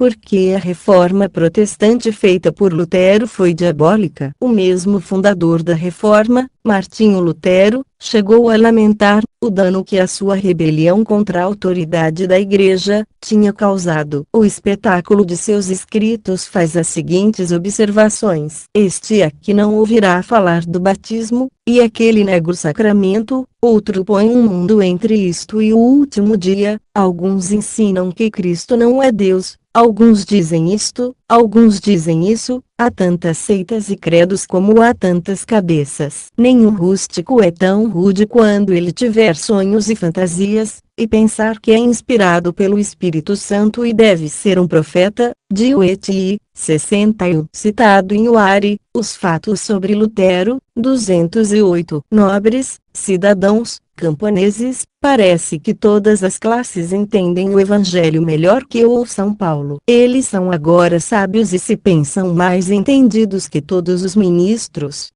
porque a reforma protestante feita por Lutero foi diabólica. O mesmo fundador da reforma, Martinho Lutero, chegou a lamentar o dano que a sua rebelião contra a autoridade da Igreja tinha causado. O espetáculo de seus escritos faz as seguintes observações: este aqui não ouvirá falar do batismo, e aquele nega o sacramento, outro põe um mundo entre isto e o último dia. Alguns ensinam que Cristo não é Deus, alguns dizem isto, alguns dizem isso. Há tantas seitas e credos como há tantas cabeças. Nenhum rústico é tão rude quando ele tiver sonhos e fantasias, e pensar que é inspirado pelo Espírito Santo e deve ser um profeta. De Wetty, 61. Citado em Uari, Os Fatos sobre Lutero, 208. Nobres, cidadãos, camponeses, parece que todas as classes entendem o Evangelho melhor que o São Paulo. Eles são agora sábios e se pensam mais entendidos que todos os ministros.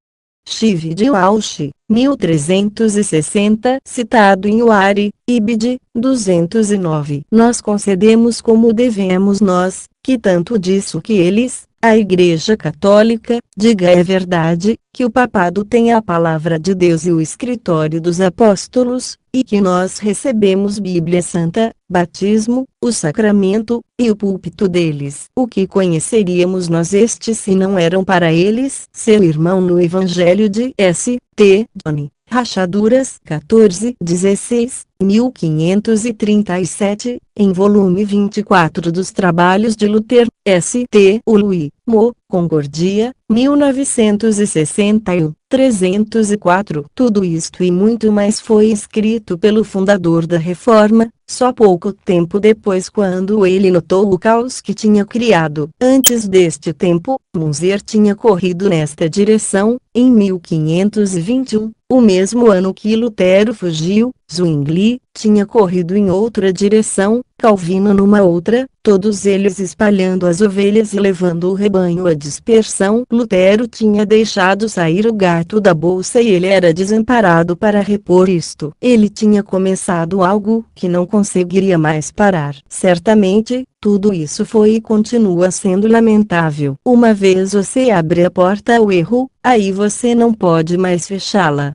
Chive de Walsh, 1360, citado em Uari, Ibid, 209. Nós concedemos como devemos nós, que tanto disso que eles, a Igreja Católica, diga é verdade, que o papado tem a palavra de Deus e o escritório dos apóstolos, e que nós recebemos Bíblia Santa, batismo, o sacramento, e o púlpito deles. O que conheceríamos nós estes se não eram para eles? Seu irmão no Evangelho de S. T. Johnny. Rachaduras 14-16, 1537, em volume 24 dos Trabalhos de Lutero, S.T. Louis Mo, Concordia, 1961, 304. Tudo isto e muito mais foi escrito pelo fundador da Reforma, só pouco tempo depois, quando ele notou o caos que tinha criado. Antes deste tempo, Munzer tinha corrido nesta direção. Em 1521, o mesmo ano que Lutero fugiu, Zwingli tinha corrido em outra direção, Calvino numa outra, todos eles espalhando as ovelhas e levando o rebanho à dispersão. Lutero tinha deixado sair o gato da bolsa e ele era desamparado para repor isto. Ele tinha começado algo que não conseguiria mais parar. Certamente, tudo isso foi e continua sendo lamentável. Uma vez você abre a porta ao erro, aí você não pode mais fechá-la.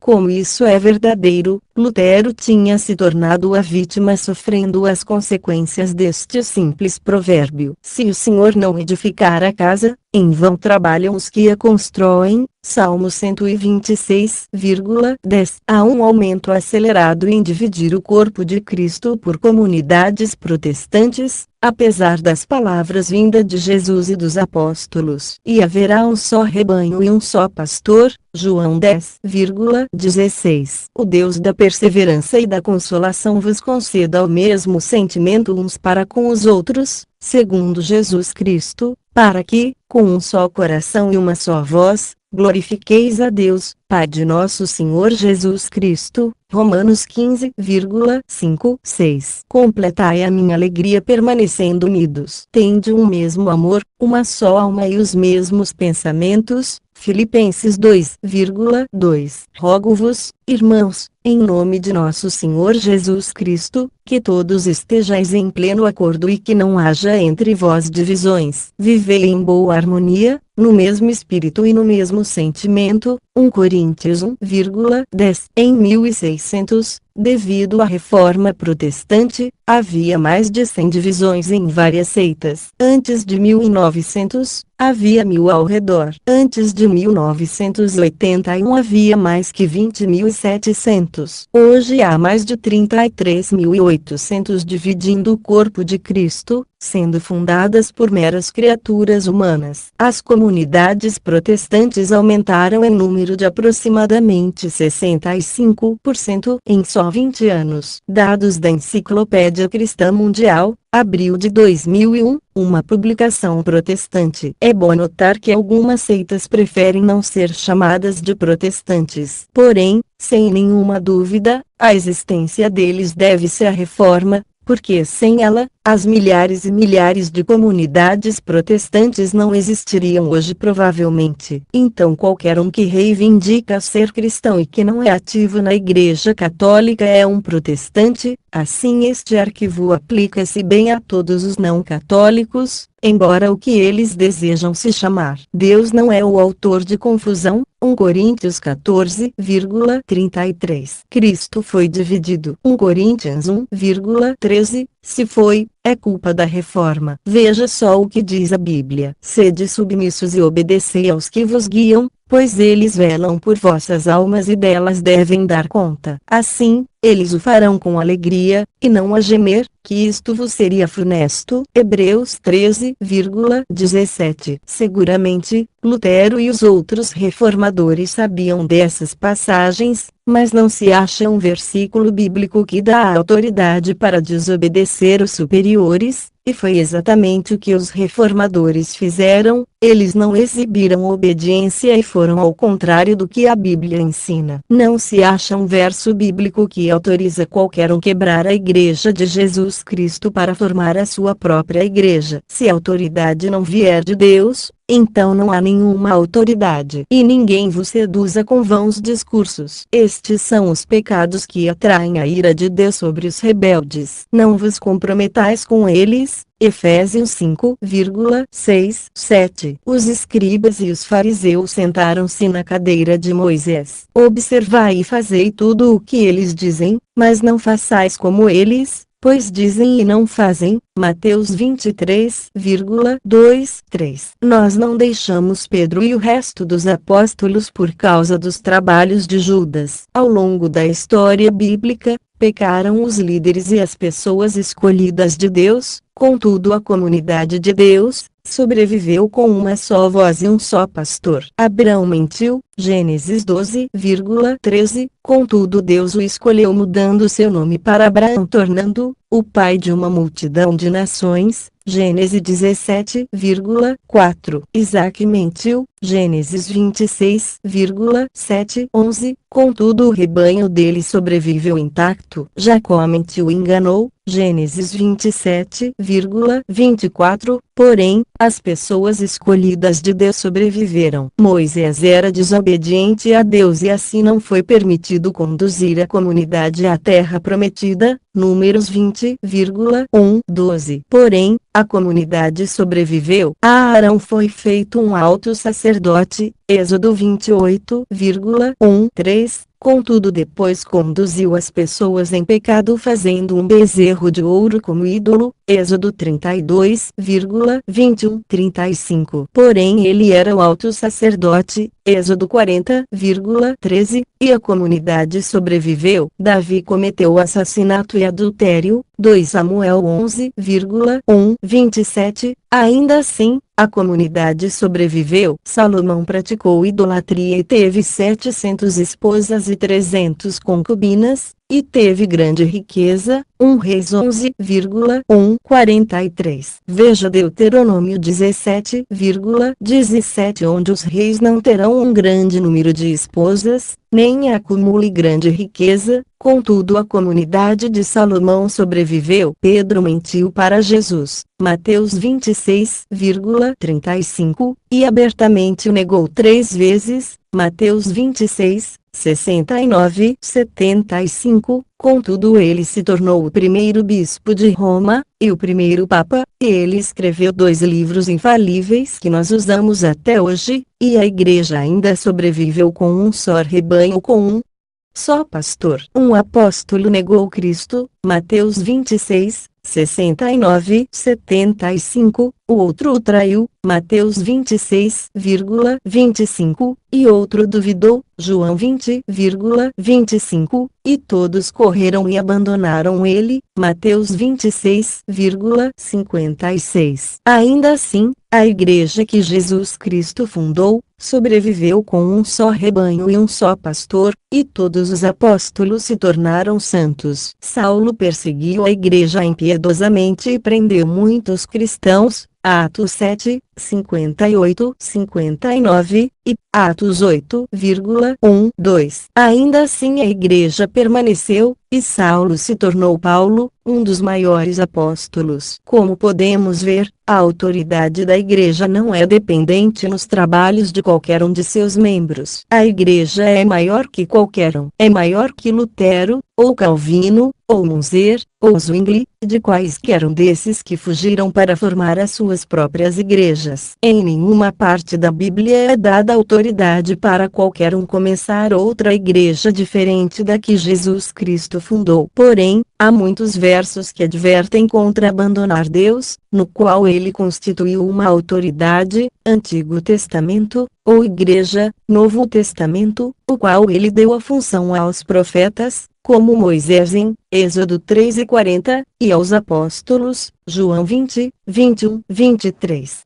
Como isso é verdadeiro, Lutero tinha se tornado a vítima sofrendo as consequências deste simples provérbio. Se o Senhor não edificar a casa, em vão trabalham os que a constroem. Salmo 126,10. Há um aumento acelerado em dividir o corpo de Cristo por comunidades protestantes, apesar das palavras vindas de Jesus e dos apóstolos. E haverá um só rebanho e um só pastor. João 10,16. O Deus da perseverança e da consolação vos conceda o mesmo sentimento uns para com os outros, segundo Jesus Cristo, para que, com um só coração e uma só voz, glorifiqueis a Deus, Pai de nosso Senhor Jesus Cristo. Romanos 15,5-6. Completai a minha alegria permanecendo unidos. Tende um mesmo amor, uma só alma e os mesmos pensamentos. Filipenses 2,2. Rogo-vos, irmãos, em nome de nosso Senhor Jesus Cristo, que todos estejais em pleno acordo e que não haja entre vós divisões. Vivei em boa harmonia, no mesmo espírito e no mesmo sentimento. 1 Coríntios 1,10. Em 1600, devido à reforma protestante, havia mais de 100 divisões em várias seitas. Antes de 1900, havia 1000 ao redor. Antes de 1981 havia mais que 20.700. Hoje há mais de 33.800 dividindo o corpo de Cristo, sendo fundadas por meras criaturas humanas. As comunidades protestantes aumentaram em número de aproximadamente 65% em só 20 anos. Dados da Enciclopédia Cristã Mundial, abril de 2001, uma publicação protestante. É bom notar que algumas seitas preferem não ser chamadas de protestantes. Porém, sem nenhuma dúvida, a existência deles deve-se à reforma, porque sem ela, as milhares e milhares de comunidades protestantes não existiriam hoje provavelmente. Então qualquer um que reivindica ser cristão e que não é ativo na Igreja Católica é um protestante. Assim este arquivo aplica-se bem a todos os não católicos, embora o que eles desejam se chamar Deus não é o autor de confusão. 1 Coríntios 14,33. Cristo foi dividido. 1 Coríntios 1,13. Se foi, é culpa da reforma. Veja só o que diz a Bíblia. Sede submissos e obedecei aos que vos guiam, pois eles velam por vossas almas e delas devem dar conta. Assim, eles o farão com alegria, e não a gemer, que isto vos seria funesto. Hebreus 13,17. Seguramente, Lutero e os outros reformadores sabiam dessas passagens, mas não se acha um versículo bíblico que dá autoridade para desobedecer os superiores, e foi exatamente o que os reformadores fizeram. Eles não exibiram obediência e foram ao contrário do que a Bíblia ensina. Não se acha um verso bíblico que autoriza qualquer um quebrar a Igreja de Jesus Cristo para formar a sua própria igreja. Se a autoridade não vier de Deus, então não há nenhuma autoridade. E ninguém vos seduza com vãos discursos. Estes são os pecados que atraem a ira de Deus sobre os rebeldes. Não vos comprometais com eles. Efésios 5,6, 7. Os escribas e os fariseus sentaram-se na cadeira de Moisés. Observai e fazei tudo o que eles dizem, mas não façais como eles, pois dizem e não fazem. Mateus 23,2, 3. Nós não deixamos Pedro e o resto dos apóstolos por causa dos trabalhos de Judas. Ao longo da história bíblica, pecaram os líderes e as pessoas escolhidas de Deus, contudo a comunidade de Deus sobreviveu com uma só voz e um só pastor. Abraão mentiu, Gênesis 12,13, contudo Deus o escolheu mudando seu nome para Abraão, tornando-o o pai de uma multidão de nações. Gênesis 17,4. Isaac mentiu, Gênesis 26,7, 11, contudo o rebanho dele sobreviveu intacto. Jacó mentiu e enganou, Gênesis 27,24, porém, as pessoas escolhidas de Deus sobreviveram. Moisés era desobediente a Deus e assim não foi permitido conduzir a comunidade à terra prometida, Números 20,1, 12. Porém, a comunidade sobreviveu. A Arão foi feito um alto sacerdote, Êxodo 28,1, 3. Contudo depois conduziu as pessoas em pecado fazendo um bezerro de ouro como ídolo, Êxodo 32,21, 35. Porém ele era o alto sacerdote, Êxodo 40,13, e a comunidade sobreviveu. Davi cometeu assassinato e adultério, 2 Samuel 11,1, 27, ainda assim, a comunidade sobreviveu. Salomão praticou idolatria e teve 700 esposas e 300 concubinas, e teve grande riqueza. 1 Reis 11,1, 43. Veja Deuteronômio 17,17, onde os reis não terão um grande número de esposas, nem acumule grande riqueza. Contudo a comunidade de Salomão sobreviveu. Pedro mentiu para Jesus, Mateus 26,35, e abertamente o negou 3 vezes, Mateus 26, 69, 75, contudo ele se tornou o primeiro bispo de Roma, e o primeiro papa, e ele escreveu 2 livros infalíveis que nós usamos até hoje, e a igreja ainda sobreviveu com um só rebanho com um só pastor. Um apóstolo negou Cristo, Mateus 26, 69, 75, o outro o traiu, Mateus 26,25, e outro duvidou, João 20,25, e todos correram e abandonaram ele, Mateus 26,56. Ainda assim, a igreja que Jesus Cristo fundou, sobreviveu com um só rebanho e um só pastor, e todos os apóstolos se tornaram santos. Saulo perseguiu a igreja impiedosamente e prendeu muitos cristãos, Atos 7, 58, 59, e Atos 8,1-2. Ainda assim a igreja permaneceu, e Saulo se tornou Paulo, um dos maiores apóstolos. Como podemos ver, a autoridade da igreja não é dependente nos trabalhos de qualquer um de seus membros. A igreja é maior que qualquer um. É maior que Lutero, ou Calvino, ou Munzer, ou Zwingli, de quaisquer um desses que fugiram para formar as suas próprias igrejas. Em nenhuma parte da Bíblia é dada autoridade para qualquer um começar outra igreja diferente da que Jesus Cristo fundou. Porém, há muitos versos que advertem contra abandonar Deus, no qual ele constituiu uma autoridade, Antigo Testamento, ou Igreja, Novo Testamento, o qual ele deu a função aos profetas, como Moisés em Êxodo 3:40, e aos apóstolos, João 20, 21, 23.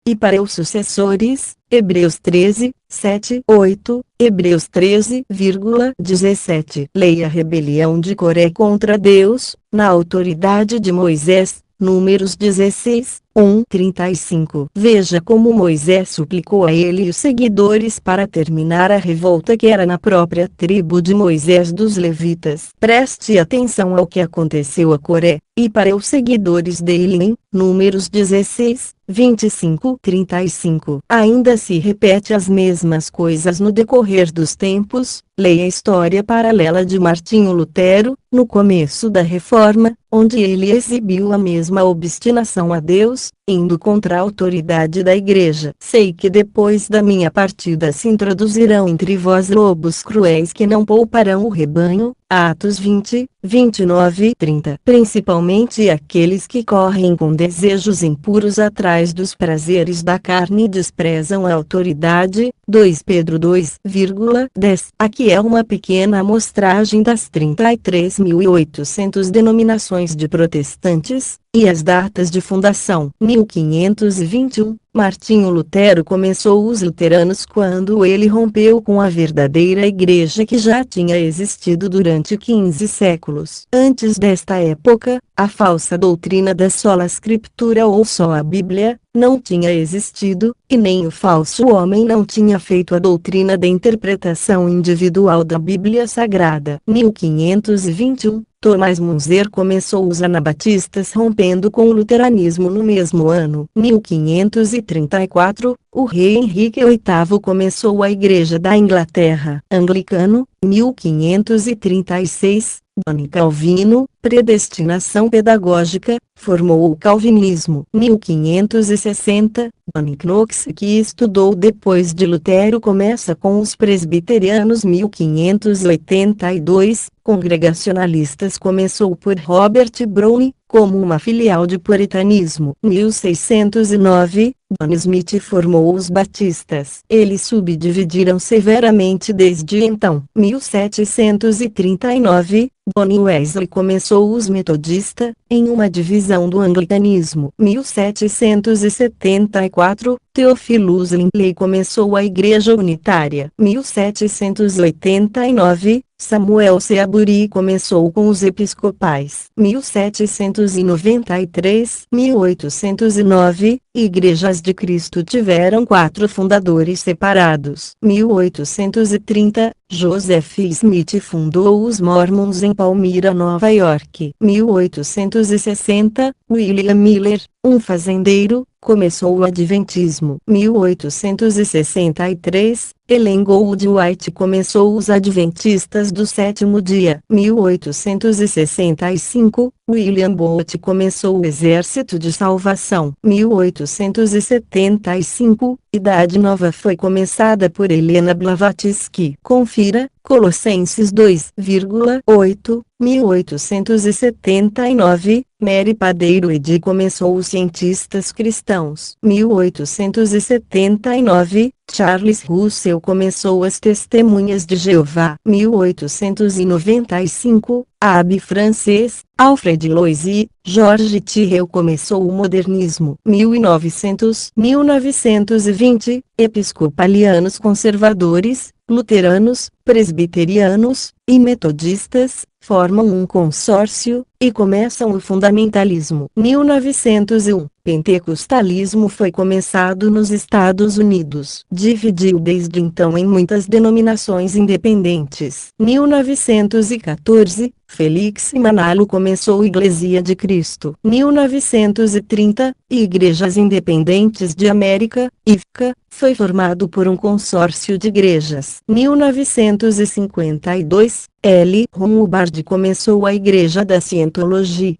E para os sucessores, Hebreus 13, 7, 8, Hebreus 13,17. Leia a rebelião de Coré contra Deus, na autoridade de Moisés, Números 16, 1-35. Veja como Moisés suplicou a ele e os seguidores para terminar a revolta que era na própria tribo de Moisés dos levitas. Preste atenção ao que aconteceu a Coré, e para os seguidores dele em Números 16, 25-35. Ainda se repete as mesmas coisas no decorrer dos tempos. Leia a história paralela de Martinho Lutero, no começo da Reforma, onde ele exibiu a mesma obstinação a Deus, indo contra a autoridade da igreja. Sei que depois da minha partida se introduzirão entre vós lobos cruéis que não pouparão o rebanho. Atos 20, 29-30. Principalmente aqueles que correm com desejos impuros atrás dos prazeres da carne e desprezam a autoridade. 2 Pedro 2,10. Aqui é uma pequena amostragem das 33.800 denominações de protestantes, e as datas de fundação. 1521. Martinho Lutero começou os luteranos quando ele rompeu com a verdadeira igreja que já tinha existido durante 15 séculos. Antes desta época, a falsa doutrina da sola escritura ou só a Bíblia, não tinha existido, e nem o falso homem não tinha feito a doutrina da interpretação individual da Bíblia Sagrada. 1521. Tomás Munzer começou os anabatistas rompendo com o luteranismo no mesmo ano. 1534, o rei Henrique VIII começou a Igreja da Inglaterra. Anglicano, 1536, Dom Calvino, predestinação pedagógica, formou o calvinismo. 1560, John Knox, que estudou depois de Lutero, começa com os presbiterianos. 1582, congregacionalistas, começou por Robert Browne, como uma filial de puritanismo. 1609, John Smith formou os batistas. Eles subdividiram severamente desde então. 1739, John Wesley começou os metodistas, em uma divisão do anglicanismo. 1774, Theophilus Lindley começou a Igreja Unitária. 1789, Samuel Seabury começou com os episcopais. 1793, 1809, Igrejas de Cristo tiveram 4 fundadores separados. 1830, Joseph Smith fundou os Mormons em Palmyra, Nova York. 1860, William Miller, um fazendeiro, começou o Adventismo. 1863, Ellen Goldwhite começou os Adventistas do Sétimo Dia. 1865, William Booth começou o Exército de Salvação. 1875, Idade Nova foi começada por Helena Blavatsky. Confira, Colossenses 2,8, 1879, Mary Padeiro Eddy começou os Cientistas Cristãos. 1879, Charles Russell começou as Testemunhas de Jeová. 1895, Abbe francês, Alfred Loisy, George Tyrrell começou o modernismo. 1920, episcopalianos conservadores, luteranos, presbiterianos, e metodistas, formam um consórcio, e começam o fundamentalismo. 1901, pentecostalismo foi começado nos Estados Unidos. Dividiu desde então em muitas denominações independentes. 1914, Félix Manalo começou Igreja de Cristo. 1930, Igrejas Independentes de América, IFCA, foi formado por um consórcio de igrejas. 1952, L. Ron Hubbard começou a Igreja da Scientology.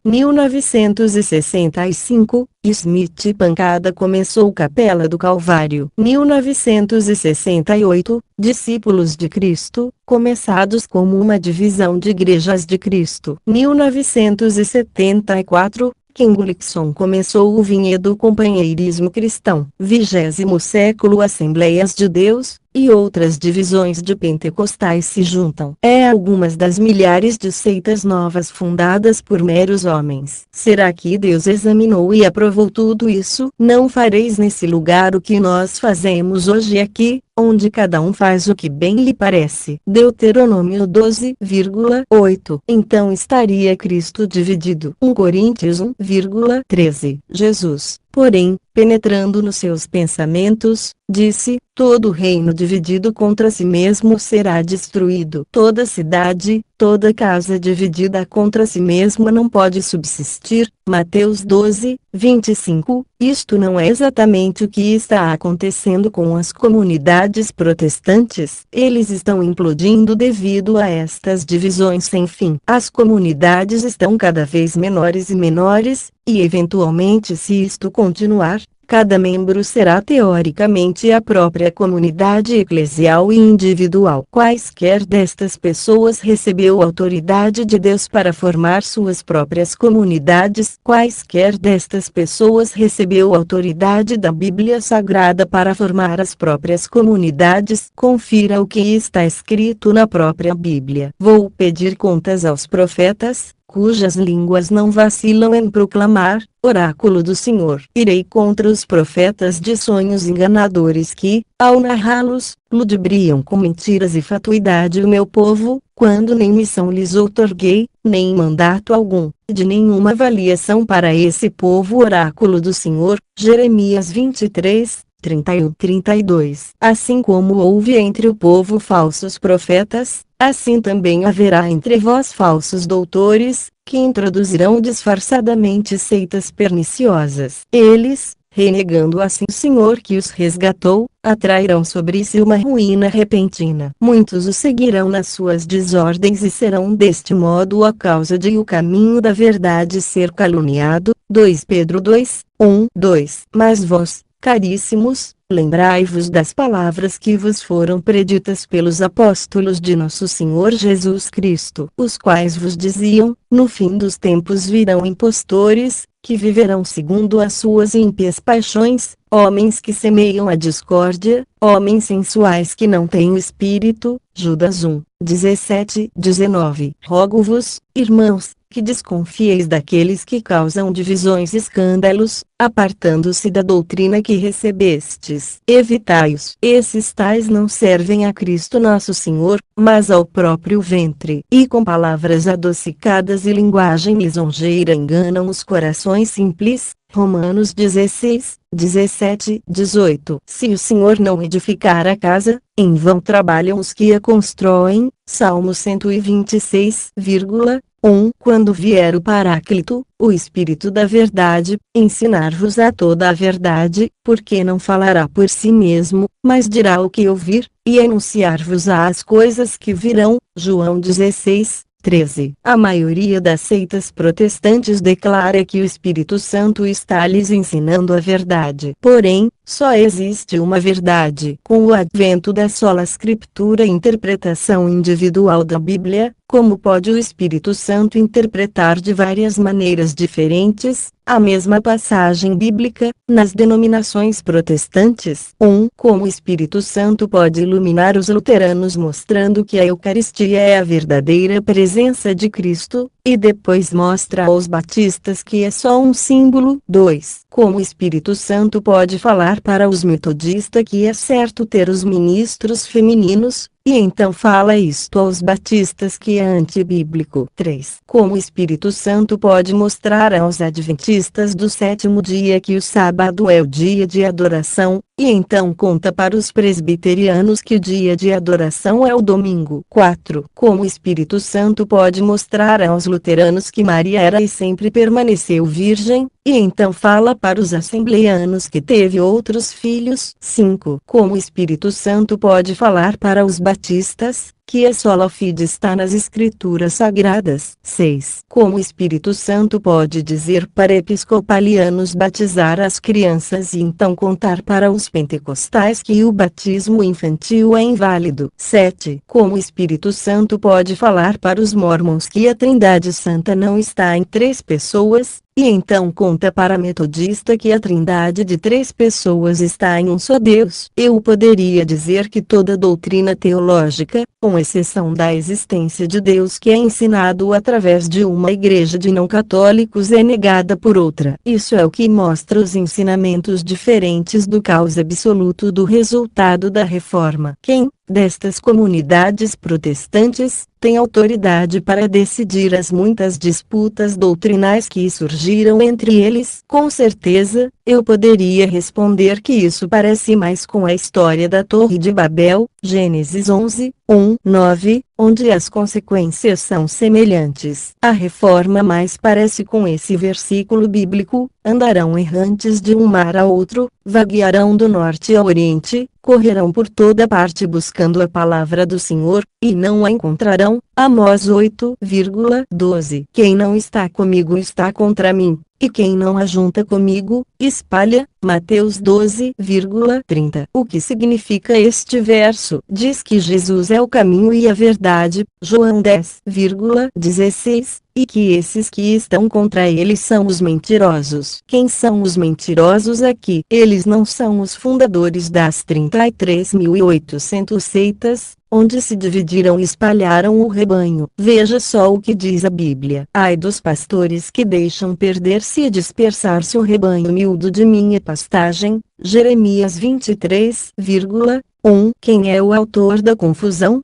1965, Smith Pancada começou Capela do Calvário. 1968, Discípulos de Cristo, começados como uma divisão de Igrejas de Cristo. 1974, Ken Gullickson começou o Vinhedo Companheirismo Cristão. 20º século Assembleias de Deus, e outras divisões de pentecostais se juntam. Algumas das milhares de seitas novas fundadas por meros homens. Será que Deus examinou e aprovou tudo isso? Não fareis nesse lugar o que nós fazemos hoje aqui, onde cada um faz o que bem lhe parece. Deuteronômio 12,8. Então estaria Cristo dividido. 1 Coríntios 1,13. Jesus, porém, penetrando nos seus pensamentos, disse: todo reino dividido contra si mesmo será destruído. Toda cidade, toda casa dividida contra si mesma não pode subsistir. Mateus 12:25. Isto não é exatamente o que está acontecendo com as comunidades protestantes. Eles estão implodindo devido a estas divisões sem fim. As comunidades estão cada vez menores e menores, e eventualmente, se isto continuar, cada membro será teoricamente a própria comunidade eclesial e individual. Quaisquer destas pessoas recebeu autoridade de Deus para formar suas próprias comunidades. Quaisquer destas pessoas recebeu autoridade da Bíblia Sagrada para formar as próprias comunidades. Confira o que está escrito na própria Bíblia. Vou pedir contas aos profetas, cujas línguas não vacilam em proclamar, oráculo do Senhor. Irei contra os profetas de sonhos enganadores que, ao narrá-los, ludibriam com mentiras e fatuidade o meu povo, quando nem missão lhes outorguei, nem mandato algum, de nenhuma avaliação para esse povo, oráculo do Senhor. Jeremias 23:31-32. Assim como houve entre o povo falsos profetas, assim também haverá entre vós falsos doutores, que introduzirão disfarçadamente seitas perniciosas. Eles, renegando assim o Senhor que os resgatou, atrairão sobre si uma ruína repentina. Muitos os seguirão nas suas desordens e serão deste modo a causa de o caminho da verdade ser caluniado. 2 Pedro 2:1-2. Mas vós, caríssimos, lembrai-vos das palavras que vos foram preditas pelos apóstolos de nosso Senhor Jesus Cristo, os quais vos diziam: no fim dos tempos virão impostores, que viverão segundo as suas ímpias paixões, homens que semeiam a discórdia, homens sensuais que não têm o espírito. Judas 1:17-19. Rogo-vos, irmãos, que desconfieis daqueles que causam divisões e escândalos, apartando-se da doutrina que recebestes. Evitai-os. Esses tais não servem a Cristo nosso Senhor, mas ao próprio ventre. E com palavras adocicadas e linguagem lisonjeira enganam os corações simples. Romanos 16:17-18. Se o Senhor não edificar a casa, em vão trabalham os que a constroem. Salmo 126,1. Quando vier o Paráclito, o Espírito da Verdade, ensinar-vos a toda a verdade, porque não falará por si mesmo, mas dirá o que ouvir, e anunciar-vos-á as coisas que virão. João 16:13. A maioria das seitas protestantes declara que o Espírito Santo está lhes ensinando a verdade. Porém, só existe uma verdade. Com o advento da sola Escritura e interpretação individual da Bíblia, como pode o Espírito Santo interpretar de várias maneiras diferentes a mesma passagem bíblica, nas denominações protestantes? Como o Espírito Santo pode iluminar os luteranos mostrando que a Eucaristia é a verdadeira presença de Cristo, e depois mostra aos batistas que é só um símbolo? 2. Como o Espírito Santo pode falar para os metodistas que é certo ter os ministros femininos, e então fala isto aos batistas que é antibíblico. 3. Como o Espírito Santo pode mostrar aos adventistas do sétimo dia que o sábado é o dia de adoração, e então conta para os presbiterianos que o dia de adoração é o domingo. 4. Como o Espírito Santo pode mostrar aos luteranos que Maria era e sempre permaneceu virgem, e então fala para os assembleanos que teve outros filhos. 5. Como o Espírito Santo pode falar para os batistas, que a sola fide está nas Escrituras Sagradas. 6. Como o Espírito Santo pode dizer para episcopalianos batizar as crianças e então contar para os pentecostais que o batismo infantil é inválido. 7. Como o Espírito Santo pode falar para os mormons que a Trindade Santa não está em 3 pessoas, e então conta para metodista que a trindade de 3 pessoas está em um só Deus. Eu poderia dizer que toda doutrina teológica, com exceção da existência de Deus que é ensinado através de uma igreja de não católicos, é negada por outra. Isso é o que mostra os ensinamentos diferentes do caos absoluto do resultado da reforma. Quem, destas comunidades protestantes, tem autoridade para decidir as muitas disputas doutrinais que surgiram entre eles? Com certeza, eu poderia responder que isso parece mais com a história da Torre de Babel, Gênesis 11, 1, 9, onde as consequências são semelhantes. A reforma mais parece com esse versículo bíblico: andarão errantes de um mar a outro, vaguearão do norte ao oriente, correrão por toda parte buscando a palavra do Senhor, e não a encontrarão. Amós 8,12. Quem não está comigo está contra mim, e quem não ajunta comigo, espalha. Mateus 12,30. O que significa este verso? Diz que Jesus é o caminho e a verdade, João 10,16, e que esses que estão contra ele são os mentirosos. Quem são os mentirosos aqui? Eles não são os fundadores das 33.800 seitas, onde se dividiram e espalharam o rebanho. Veja só o que diz a Bíblia. Ai dos pastores que deixam perder-se e dispersar-se o rebanho miúdo de minha pastagem. Jeremias 23,1. Quem é o autor da confusão?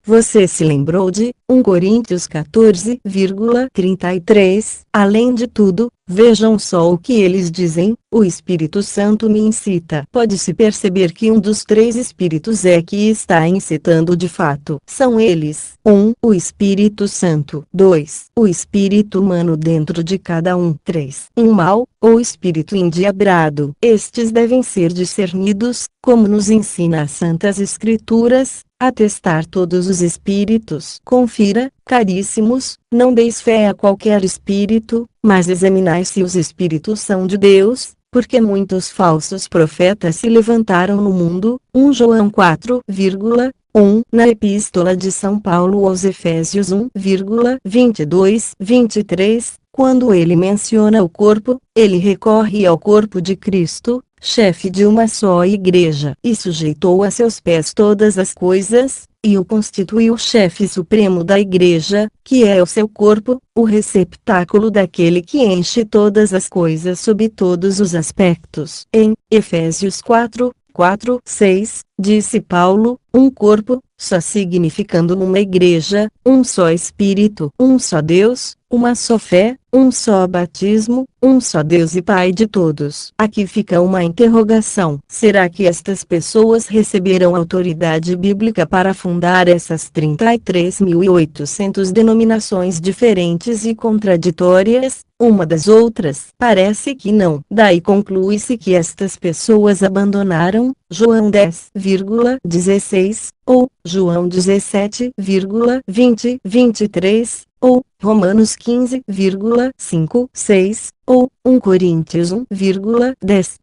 Você se lembrou de 1 Coríntios 14,33? Além de tudo, vejam só o que eles dizem: o Espírito Santo me incita. Pode-se perceber que um dos 3 Espíritos é que está incitando de fato. São eles: 1. O Espírito Santo. 2. O Espírito humano dentro de cada um. 3. Um mal, ou espírito endiabrado. Estes devem ser discernidos, como nos ensina as Santas Escrituras, a testar todos os espíritos. Confira, caríssimos, não deis fé a qualquer espírito, mas examinai se os espíritos são de Deus, porque muitos falsos profetas se levantaram no mundo. 1 João 4,1. Na Epístola de São Paulo aos Efésios 1,22-23, quando ele menciona o corpo, ele recorre ao corpo de Cristo, chefe de uma só igreja, e sujeitou a seus pés todas as coisas, e o constituiu chefe supremo da igreja, que é o seu corpo, o receptáculo daquele que enche todas as coisas sob todos os aspectos. Em Efésios 4:6, disse Paulo, um corpo, só significando uma igreja, um só Espírito, um só Deus, uma só fé, um só batismo, um só Deus e Pai de todos. Aqui fica uma interrogação: será que estas pessoas receberam autoridade bíblica para fundar essas 33.800 denominações diferentes e contraditórias, uma das outras? Parece que não. Daí conclui-se que estas pessoas abandonaram João 10,16, ou João 17,20-23, ou Romanos 15,5-6, ou 1 Coríntios 1,10,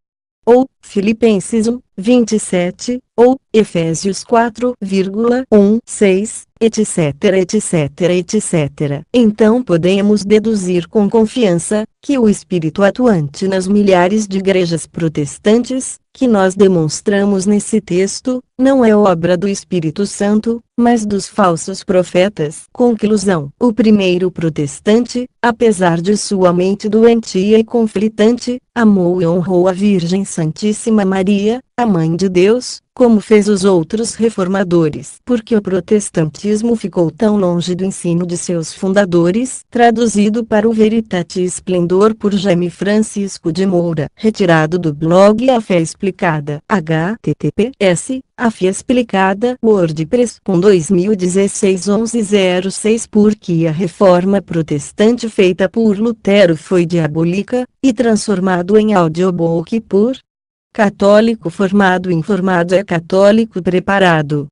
ou Filipenses 1:27, ou Efésios 4,1-6, etc, etc, etc. Então podemos deduzir com confiança que o espírito atuante nas milhares de igrejas protestantes, que nós demonstramos nesse texto, não é obra do Espírito Santo, mas dos falsos profetas. Conclusão: o primeiro protestante, apesar de sua mente doentia e conflitante, amou e honrou a Virgem Santíssima Maria, a Mãe de Deus, como fez os outros reformadores. Porque o protestantismo ficou tão longe do ensino de seus fundadores, traduzido para o Veritatis Splendor por Jaime Francisco de Moura, retirado do blog A Fé Explicada, https A Fé Explicada, WordPress com 2016-11-06. Porque a reforma protestante feita por Lutero foi diabólica, e transformado em audiobook por católico formado. Informado é católico preparado.